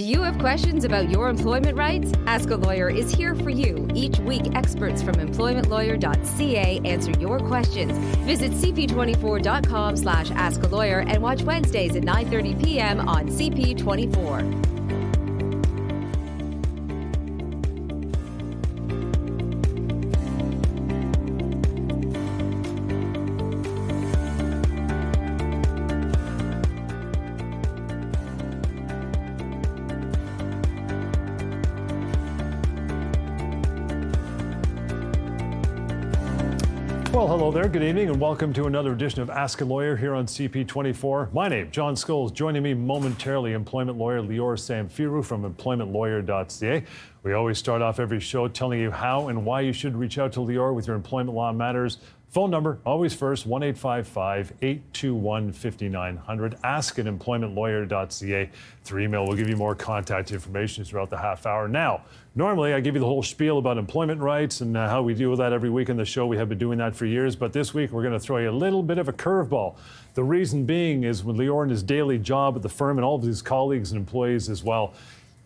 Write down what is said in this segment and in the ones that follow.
Do you have questions about your employment rights? Ask a Lawyer is here for you. Each week, experts from EmploymentLawyer.ca answer your questions. Visit cp24.com/askalawyer and watch Wednesdays at 9:30 p.m. on CP24. Well, hello there. Good evening and welcome to another edition of Ask a Lawyer here on CP24. My name, John Scholes. Joining me momentarily, employment lawyer Lior Samfiru from EmploymentLawyer.ca. We always start off every show telling you how and why you should reach out to Lior with your employment law matters. Phone number, always first, 1-855-821-5900. Ask at EmploymentLawyer.ca. Through email, we'll give you more contact information throughout the half hour. Now, normally I give you the whole spiel about employment rights and how we deal with that every week in the show. We have been doing that for years, but this week we're going to throw you a little bit of a curveball. The reason being is when Lior in his daily job at the firm and all of his colleagues and employees as well,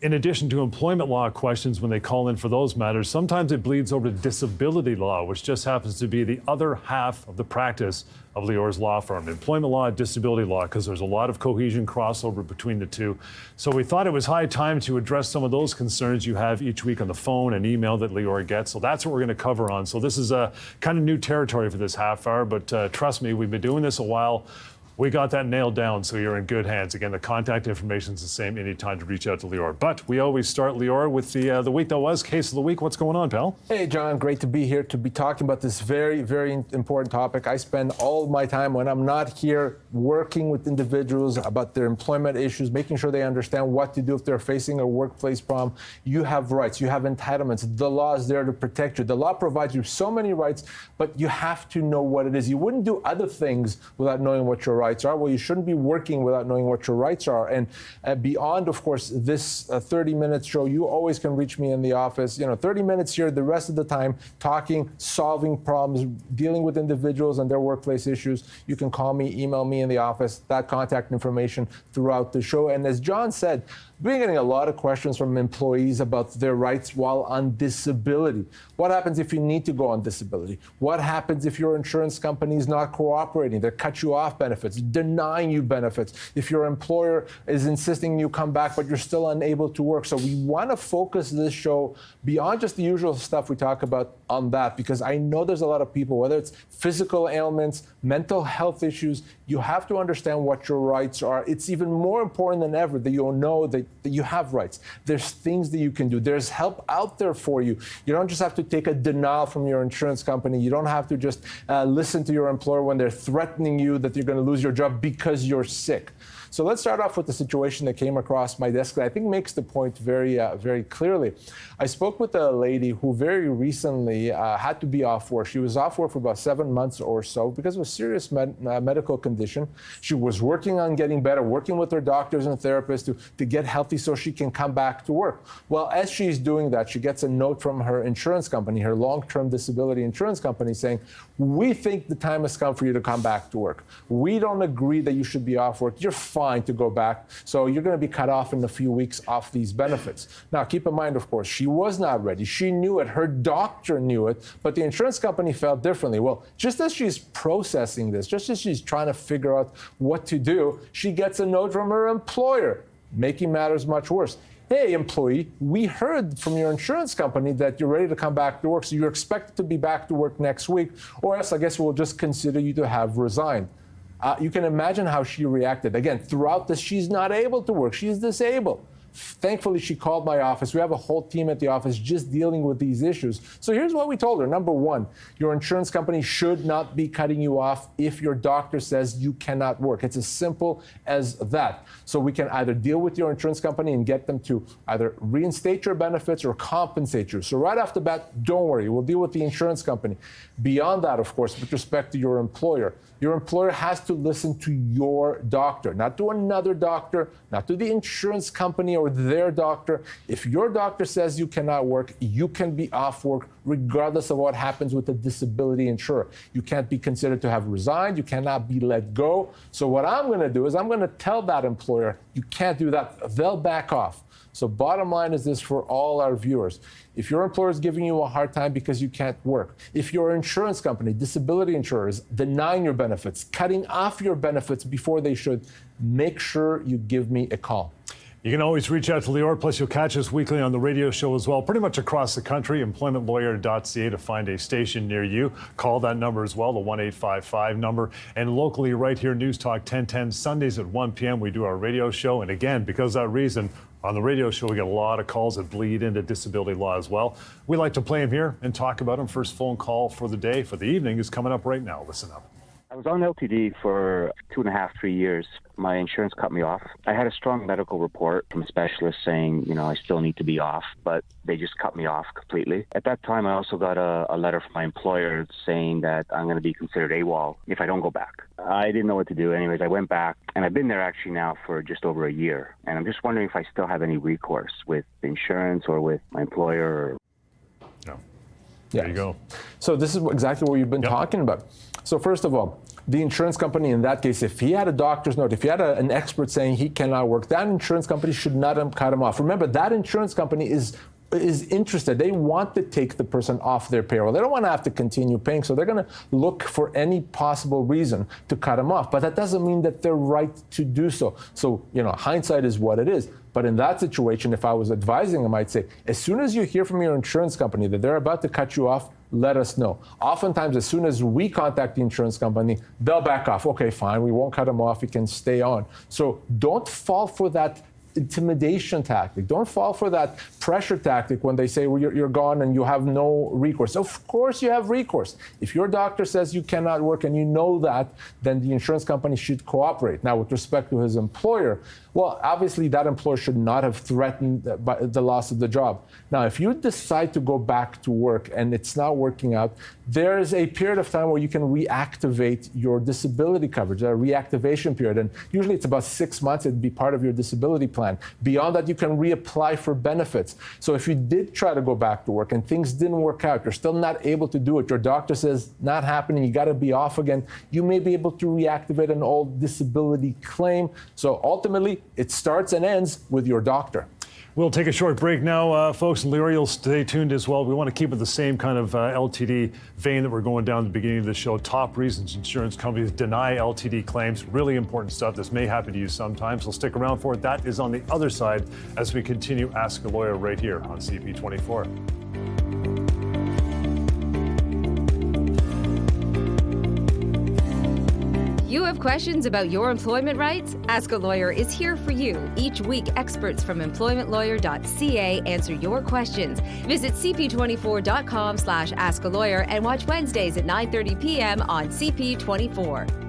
in addition to employment law questions when they call in for those matters, sometimes it bleeds over to disability law, which just happens to be the other half of the practice of Lior's law firm. Employment law and disability law, because there's a lot of cohesion crossover between the two. So we thought it was high time to address some of those concerns you have each week on the phone and email that Lior gets. So that's what we're going to cover on. So this is a kind of new territory for this half hour, but trust me, we've been doing this a while. We got that nailed down, so you're in good hands. Again, the contact information is the same anytime to reach out to Lior. But we always start, Lior, with the week that was, case of the week. What's going on, pal? Hey, John. Great to be here to be talking about this very, very important topic. I spend all of my time when I'm not here working with individuals about their employment issues, making sure they understand what to do if they're facing a workplace problem. You have rights. You have entitlements. The law is there to protect you. The law provides you so many rights, but you have to know what it is. You wouldn't do other things without knowing what your rights are. Well, you shouldn't be working without knowing what your rights are. And beyond, of course, this 30-minute show, you always can reach me in the office. 30 minutes here, the rest of the time, talking, solving problems, dealing with individuals and their workplace issues. You can call me, email me in the office, that contact information throughout the show. And as John said, we're getting a lot of questions from employees about their rights while on disability. What happens if you need to go on disability? What happens if your insurance company is not cooperating? They cut you off benefits, denying you benefits. If your employer is insisting you come back, but you're still unable to work. So we want to focus this show beyond just the usual stuff we talk about on that, because I know there's a lot of people, whether it's physical ailments, mental health issues, you have to understand what your rights are. It's even more important than ever that you'll know that you have rights. There's things that you can do. There's help out there for you. You don't just have to take a denial from your insurance company. You don't have to just listen to your employer when they're threatening you that you're going to lose your job because you're sick. So let's start off with the situation that came across my desk that I think makes the point very, very clearly. I spoke with a lady who very recently had to be off work. She was off work for about 7 months or so because of a serious medical condition. She was working on getting better, working with her doctors and therapists to get healthy so she can come back to work. Well, as she's doing that, she gets a note from her insurance company, her long-term disability insurance company, saying, "We think the time has come for you to come back to work. We don't agree that you should be off work. You're fine to go back. So you're going to be cut off in a few weeks off these benefits." Now, keep in mind, of course, she was not ready. She knew it. Her doctor knew it. But the insurance company felt differently. Well, just as she's processing this, just as she's trying to figure out what to do, she gets a note from her employer, making matters much worse. "Hey, employee, we heard from your insurance company that you're ready to come back to work, so you're expected to be back to work next week, or else I guess we'll just consider you to have resigned." You can imagine how she reacted. Again, throughout this, she's not able to work. She's disabled. Thankfully, she called my office. We have a whole team at the office just dealing with these issues. So here's what we told her. Number one, your insurance company should not be cutting you off if your doctor says you cannot work. It's as simple as that. So we can either deal with your insurance company and get them to either reinstate your benefits or compensate you. So right off the bat, don't worry. We'll deal with the insurance company. Beyond that, of course, with respect to your employer has to listen to your doctor, not to another doctor, not to the insurance company or or their doctor. If your doctor says you cannot work, you can be off work regardless of what happens with the disability insurer. You can't be considered to have resigned. You cannot be let go. So what I'm going to do is I'm going to tell that employer, you can't do that. They'll back off. So bottom line is this for all our viewers. If your employer is giving you a hard time because you can't work, if your insurance company, disability insurers, denying your benefits, cutting off your benefits before they should, make sure you give me a call. You can always reach out to Lior, plus you'll catch us weekly on the radio show as well, pretty much across the country, EmploymentLawyer.ca to find a station near you. Call that number as well, the 1-855 number. And locally right here, News Talk 1010, Sundays at 1 p.m. we do our radio show. And again, because of that reason, on the radio show, we get a lot of calls that bleed into disability law as well. We like to play them here and talk about them. First phone call for the day, for the evening, is coming up right now. Listen up. I was on LTD for 2.5, 3 years. My insurance cut me off. I had a strong medical report from a specialist saying, I still need to be off, but they just cut me off completely. At that time, I also got a letter from my employer saying that I'm going to be considered AWOL if I don't go back. I didn't know what to do. Anyways, I went back, and I've been there actually now for just over a year. And I'm just wondering if I still have any recourse with insurance or with my employer. No. There you go. So this is exactly what you've been talking about. So first of all, the insurance company in that case, if he had a doctor's note, if he had an expert saying he cannot work, that insurance company should not have cut him off. Remember, that insurance company is interested. They want to take the person off their payroll. They don't want to have to continue paying, so they're going to look for any possible reason to cut him off. But that doesn't mean that they're right to do so. So, hindsight is what it is. But in that situation, if I was advising him, I'd say, as soon as you hear from your insurance company that they're about to cut you off, let us know. Oftentimes, as soon as we contact the insurance company, they'll back off. Okay, fine, we won't cut him off. He can stay on. So don't fall for that intimidation tactic. Don't fall for that pressure tactic when they say, well, you're gone and you have no recourse. Of course you have recourse. If your doctor says you cannot work and you know that, then the insurance company should cooperate. Now, with respect to his employer, well, obviously that employer should not have threatened the loss of the job. Now, if you decide to go back to work and it's not working out, there is a period of time where you can reactivate your disability coverage, a reactivation period. And usually it's about 6 months. It'd be part of your disability plan. Beyond that, you can reapply for benefits. So if you did try to go back to work and things didn't work out, you're still not able to do it, your doctor says not happening, you got to be off again, you may be able to reactivate an old disability claim. So ultimately, it starts and ends with your doctor. We'll take a short break now, folks. And Lior, you'll stay tuned as well. We want to keep it the same kind of LTD vein that we're going down at the beginning of the show. Top reasons insurance companies deny LTD claims. Really important stuff. This may happen to you sometimes. So stick around for it. That is on the other side as we continue Ask a Lawyer right here on CP24. You have questions about your employment rights? Ask a Lawyer is here for you. Each week, experts from EmploymentLawyer.ca answer your questions. Visit cp24.com/askalawyer and watch Wednesdays at 9:30 p.m. on CP24.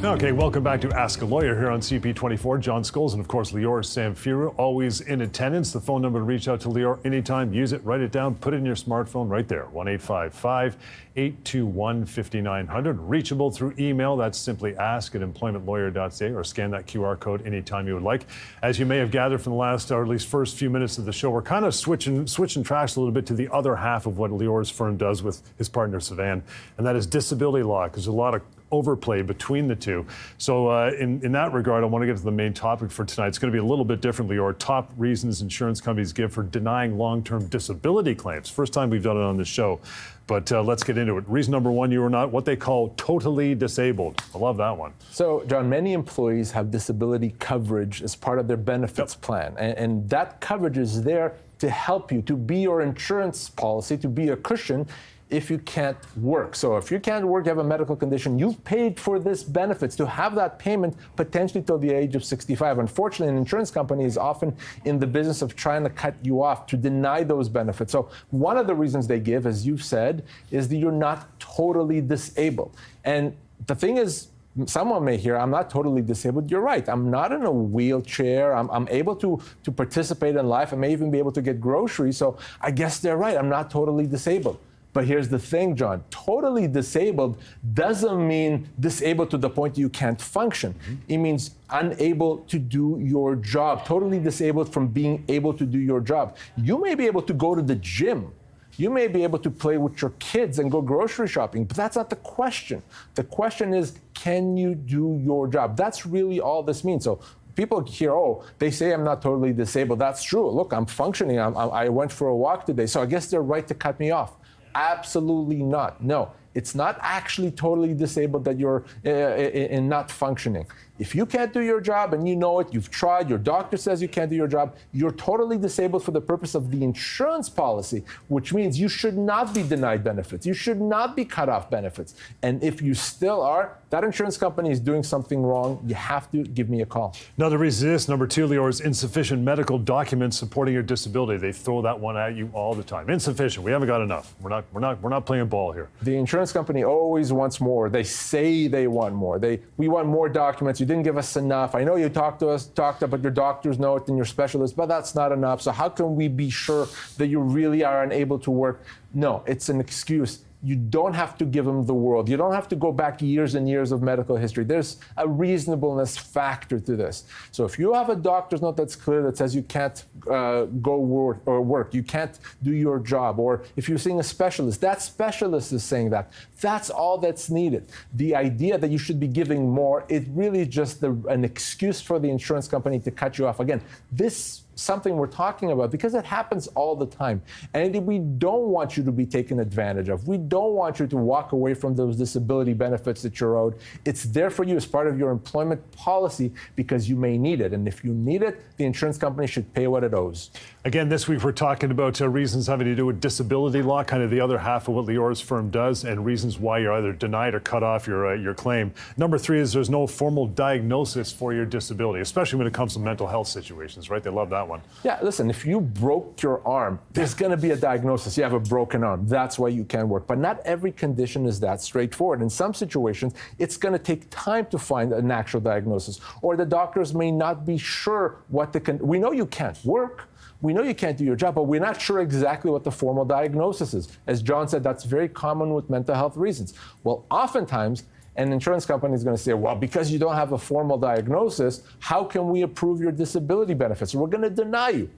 Okay, welcome back to Ask a Lawyer here on CP24. John Scholes and, of course, Lior Samfiru, always in attendance. The phone number to reach out to Lior anytime. Use it, write it down, put it in your smartphone right there. 1-855-821-5900. Reachable through email. That's simply ask@employmentlawyer.ca, or scan that QR code anytime you would like. As you may have gathered from the last, or at least first few minutes of the show, we're kind of switching tracks a little bit to the other half of what Lior's firm does with his partner, Sivan, and that is disability law, because there's a lot of overplay between the two. So in that regard, I want to get to the main topic for tonight. It's going to be a little bit different, Lior. Top reasons insurance companies give for denying long-term disability claims. First time we've done it on this show, but let's get into it. Reason number one, you are not what they call totally disabled. I love that one. So, John, many employees have disability coverage as part of their benefits plan, and that coverage is there to help you, to be your insurance policy, to be a cushion if you can't work. So if you can't work, you have a medical condition, you've paid for this benefits to have that payment potentially till the age of 65. Unfortunately, an insurance company is often in the business of trying to cut you off, to deny those benefits. So one of the reasons they give, as you've said, is that you're not totally disabled. And the thing is, Someone may hear, I'm not totally disabled. You're right. I'm not in a wheelchair. I'm able to participate in life. I may even be able to get groceries. So I guess they're right. I'm not totally disabled. But here's the thing, John. Totally disabled doesn't mean disabled to the point you can't function. It means unable to do your job. Totally disabled from being able to do your job. You may be able to go to the gym. You may be able to play with your kids and go grocery shopping, but that's not the question. The question is, can you do your job? That's really all this means. So people hear, oh, they say I'm not totally disabled. That's true. Look, I'm functioning. I went for a walk today, so I guess they're right to cut me off. Absolutely not. No, it's not actually totally disabled that you're in not functioning. If you can't do your job and you know it, you've tried, your doctor says you can't do your job, you're totally disabled for the purpose of the insurance policy, which means you should not be denied benefits. You should not be cut off benefits. And if you still are, that insurance company is doing something wrong. You have to give me a call. Now, the reason is, number two, Lior, is insufficient medical documents supporting your disability. They throw that one at you all the time. Insufficient. We haven't got enough. We're not playing ball here. The insurance company always wants more. They say they want more. We want more documents. You didn't give us enough. I know you talked about your doctor's note and your specialist, but that's not enough. So how can we be sure that you really are unable to work? No, it's an excuse. You don't have to give them the world. You don't have to go back years and years of medical history. There's a reasonableness factor to this. So if you have a doctor's note that's clear that says you can't go work, you can't do your job, or if you're seeing a specialist, that specialist is saying that. That's all that's needed. The idea that you should be giving more, it really just an excuse for the insurance company to cut you off. Again, this something we're talking about because it happens all the time. And we don't want you to be taken advantage of. We don't want you to walk away from those disability benefits that you're owed. It's there for you as part of your employment policy because you may need it. And if you need it, the insurance company should pay what it owes. Again, this week we're talking about reasons having to do with disability law, kind of the other half of what Lior's firm does, and reasons why you're either denied or cut off your claim. Number three is there's no formal diagnosis for your disability, especially when it comes to mental health situations, right? They love that one. Yeah, listen, if you broke your arm, there's going to be a diagnosis. You have a broken arm. That's why you can't work. But not every condition is that straightforward. In some situations, it's going to take time to find an actual diagnosis, or the doctors may not be sure what we know you can't work. We know you can't do your job, but we're not sure exactly what the formal diagnosis is. As John said, that's very common with mental health reasons. Well, oftentimes, an insurance company is going to say, well, because you don't have a formal diagnosis, how can we approve your disability benefits? We're going to deny you.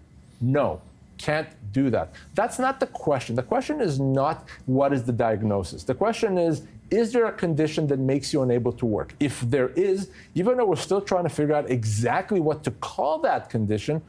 No, can't do that. That's not the question. The question is not what is the diagnosis. The question is there a condition that makes you unable to work? If there is, even though we're still trying to figure out exactly what to call that condition,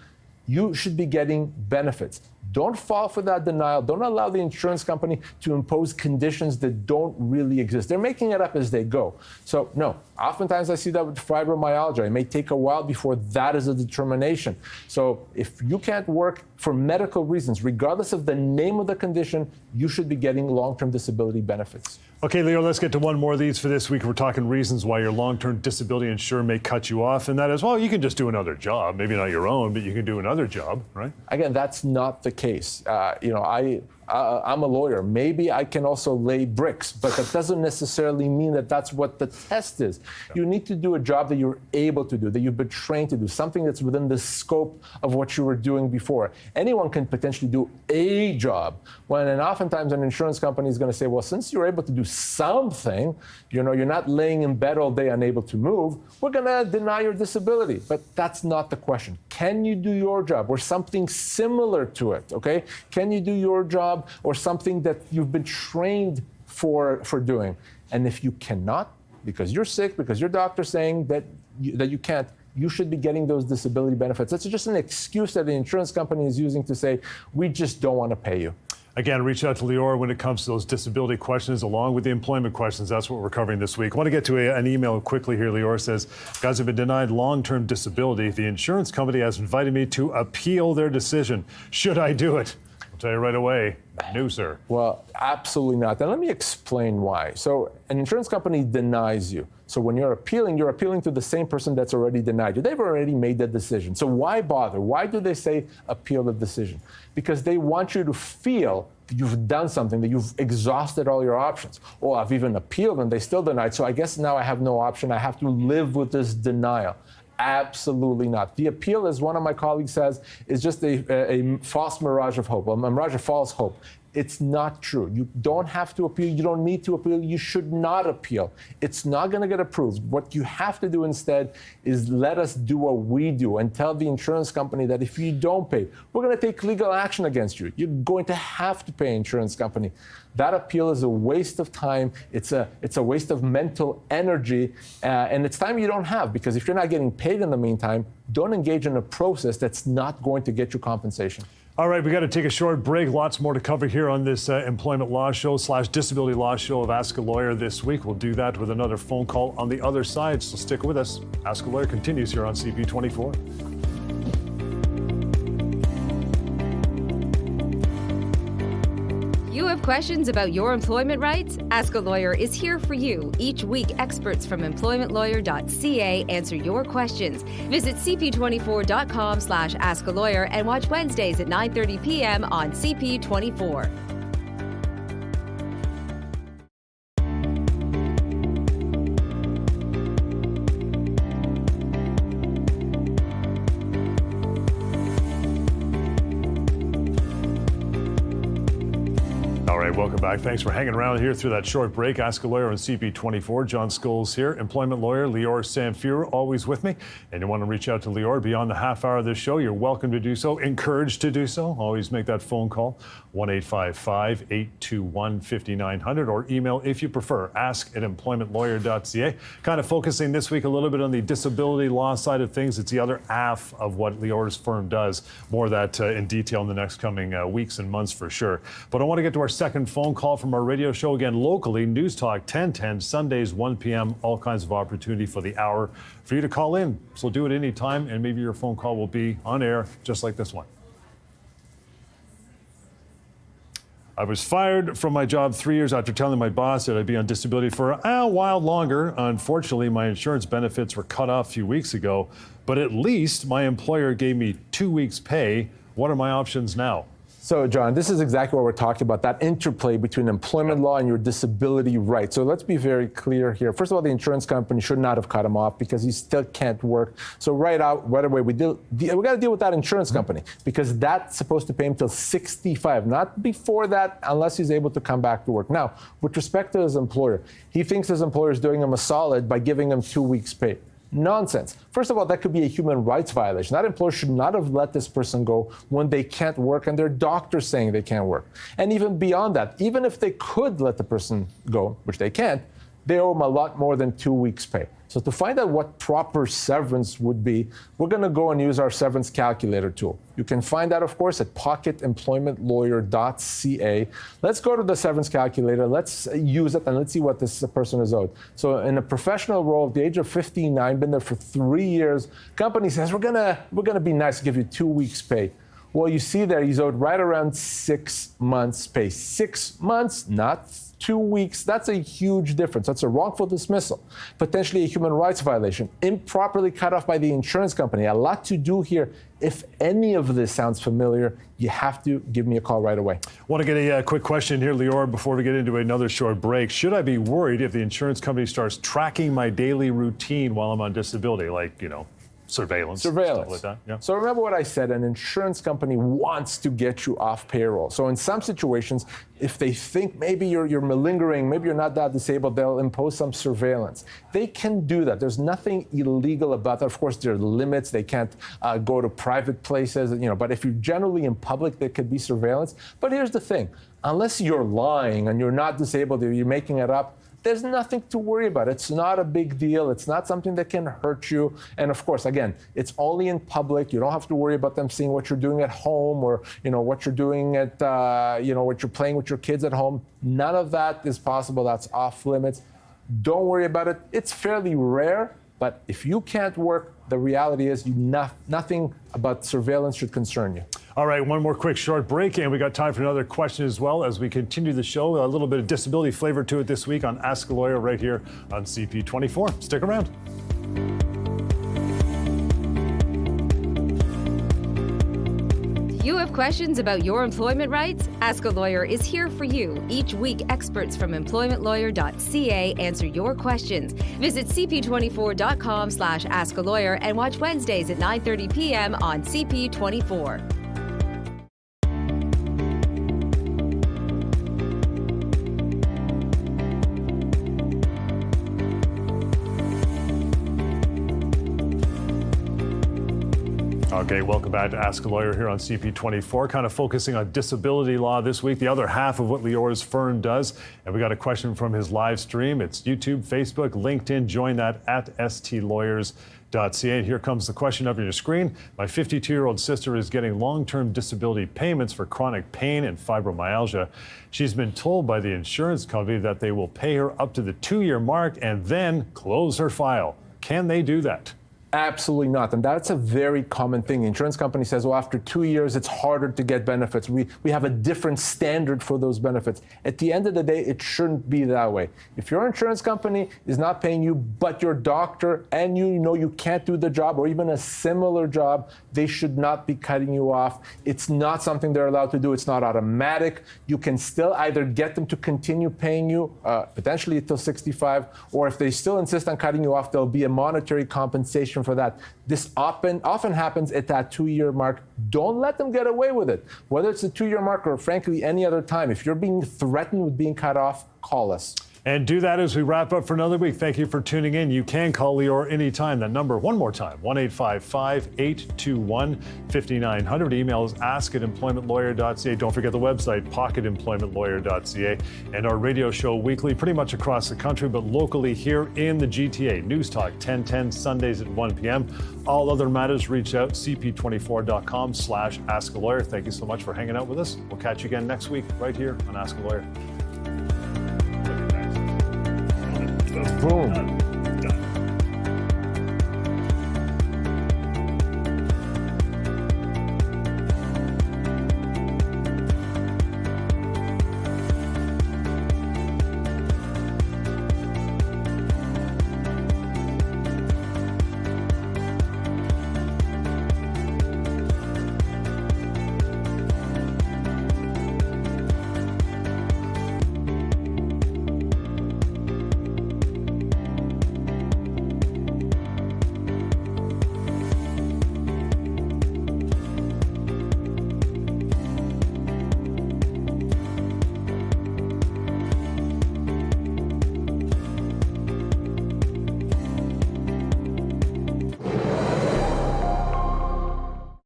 you should be getting benefits. Don't fall for that denial. Don't allow the insurance company to impose conditions that don't really exist. They're making it up as they go. So no, oftentimes I see that with fibromyalgia. It may take a while before that is a determination. So if you can't work for medical reasons, regardless of the name of the condition, you should be getting long-term disability benefits. Okay, Lior, let's get to one more of these for this week. We're talking reasons why your long-term disability insurer may cut you off, and that is, well, you can just do another job. Maybe not your own, but you can do another job, right? Again, that's not the case. I'm a lawyer. Maybe I can also lay bricks, but that doesn't necessarily mean that that's what the test is. You need to do a job that you're able to do, that you've been trained to do, something that's within the scope of what you were doing before. Anyone can potentially do a job, and oftentimes an insurance company is going to say, well, since you're able to do something, you're not laying in bed all day unable to move, we're going to deny your disability. But that's not the question. Can you do your job or something similar to it, okay? Can you do your job or something that you've been trained for doing? And if you cannot, because you're sick, because your doctor's saying that you can't, you should be getting those disability benefits. That's just an excuse that the insurance company is using to say, we just don't want to pay you. Again, reach out to Lior when it comes to those disability questions, along with the employment questions. That's what we're covering this week. I want to get to an email quickly here. Lior says, guys have been denied long-term disability. The insurance company has invited me to appeal their decision. Should I do it? I'll tell you right away, no, sir. Well, absolutely not. And let me explain why. So an insurance company denies you. So when you're appealing to the same person that's already denied you. They've already made that decision. So why bother? Why do they say appeal the decision? Because they want you to feel you've done something, that you've exhausted all your options. Oh, I've even appealed and they still denied, so I guess now I have no option. I have to live with this denial. Absolutely not. The appeal, as one of my colleagues says, is just a false mirage of hope, a mirage of false hope. It's not true. You don't have to appeal. You don't need to appeal. You should not appeal. It's not going to get approved. What you have to do instead is let us do what we do and tell the insurance company that if you don't pay, we're going to take legal action against you. You're going to have to pay insurance company. That appeal is a waste of time. It's a waste of mental energy, and it's time you don't have, because if you're not getting paid in the meantime, don't engage in a process that's not going to get you compensation. All right, we got to take a short break. Lots more to cover here on this employment law show / disability law show of Ask a Lawyer this week. We'll do that with another phone call on the other side, so stick with us. Ask a Lawyer continues here on CP24. You have questions about your employment rights? Ask a Lawyer is here for you. Each week, experts from EmploymentLawyer.ca answer your questions. Visit cp24.com/askalawyer and watch Wednesdays at 9:30 p.m. on CP24. Welcome back. Thanks for hanging around here through that short break. Ask a Lawyer on CP24. John Scholes here. Employment lawyer Lior Samfiru always with me. And you want to reach out to Lior beyond the half hour of this show, you're welcome to do so. Encouraged to do so. Always make that phone call, 1-855-821-5900, or email if you prefer, ask@employmentlawyer.ca. Kind of focusing this week a little bit on the disability law side of things. It's the other half of what Lior's firm does. More of that in detail in the next coming weeks and months for sure. But I want to get to our second phone call from our radio show again locally, News Talk 1010, Sundays 1 p.m. All kinds of opportunity for the hour for you to call in. So do it anytime, and maybe your phone call will be on air just like this one. I was fired from my job 3 years after telling my boss that I'd be on disability for a while longer. Unfortunately, my insurance benefits were cut off a few weeks ago, but at least my employer gave me 2 weeks' pay. What are my options now? So, John, this is exactly what we're talking about, that interplay between employment law and your disability rights. So let's be very clear here. First of all, the insurance company should not have cut him off because he still can't work. So right away, we got to deal with that insurance company, because that's supposed to pay him till 65, not before that, unless he's able to come back to work. Now, with respect to his employer, he thinks his employer is doing him a solid by giving him 2 weeks' pay. Nonsense. First of all, that could be a human rights violation. That employer should not have let this person go when they can't work and their doctor's saying they can't work. And even beyond that, even if they could let the person go, which they can't, they owe them a lot more than 2 weeks' pay. So to find out what proper severance would be, we're going to go and use our severance calculator tool. You can find that, of course, at pocketemploymentlawyer.ca. Let's go to the severance calculator. Let's use it and let's see what this person is owed. So in a professional role at the age of 59, been there for 3 years, company says, we're gonna be nice to give you 2 weeks' pay. Well, you see there, he's owed right around 6 months' pay. 6 months, not 2 weeks. That's a huge difference. That's a wrongful dismissal, potentially a human rights violation, improperly cut off by the insurance company. A lot to do here. If any of this sounds familiar, you have to give me a call right away. Want to get a quick question here, Lior, before we get into another short break. Should I be worried if the insurance company starts tracking my daily routine while I'm on disability, like, surveillance, stuff like that? Yeah. So remember what I said, an insurance company wants to get you off payroll. So in some situations, if they think maybe you're malingering, maybe you're not that disabled, they'll impose some surveillance. They can do that. There's nothing illegal about that. Of course, there are limits. They can't go to private places, but if you're generally in public, there could be surveillance. But here's the thing, unless you're lying and you're not disabled, you're making it up, there's nothing to worry about. It's not a big deal. It's not something that can hurt you. And of course, again, it's only in public. You don't have to worry about them seeing what you're doing at home or, what you're doing at, what you're playing with your kids at home. None of that is possible. That's off limits. Don't worry about it. It's fairly rare, but if you can't work, the reality is nothing about surveillance should concern you. All right, one more quick short break, and we got time for another question as well as we continue the show. A little bit of disability flavor to it this week on Ask a Lawyer right here on CP24. Stick around. You have questions about your employment rights? Ask a Lawyer is here for you. Each week, experts from EmploymentLawyer.ca answer your questions. Visit cp24.com/askalawyer and watch Wednesdays at 9:30 p.m. on CP24. Okay, welcome back to Ask a Lawyer here on CP24, kind of focusing on disability law this week, the other half of what Lior's firm does. And we got a question from his live stream. It's YouTube, Facebook, LinkedIn. Join that at stlawyers.ca. And here comes the question up on your screen. My 52-year-old sister is getting long-term disability payments for chronic pain and fibromyalgia. She's been told by the insurance company that they will pay her up to the 2-year mark and then close her file. Can they do that? Absolutely not. And that's a very common thing. The insurance company says, well, after 2 years, it's harder to get benefits. We have a different standard for those benefits. At the end of the day, it shouldn't be that way. If your insurance company is not paying you, but your doctor and you know you can't do the job or even a similar job, they should not be cutting you off. It's not something they're allowed to do. It's not automatic. You can still either get them to continue paying you, potentially until 65, or if they still insist on cutting you off, there'll be a monetary compensation for that. This often happens at that 2-year mark. Don't let them get away with it. Whether it's the 2-year mark or frankly any other time, if you're being threatened with being cut off, call us. And do that as we wrap up for another week. Thank you for tuning in. You can call Lior anytime. That number, one more time, 1-855-821-5900. Email is ask@employmentlawyer.ca. Don't forget the website, pocketemploymentlawyer.ca. And our radio show weekly, pretty much across the country, but locally here in the GTA. News Talk, 1010, Sundays at 1 p.m. All other matters, reach out, cp24.com/askalawyer. Thank you so much for hanging out with us. We'll catch you again next week right here on Ask a Lawyer. Boom.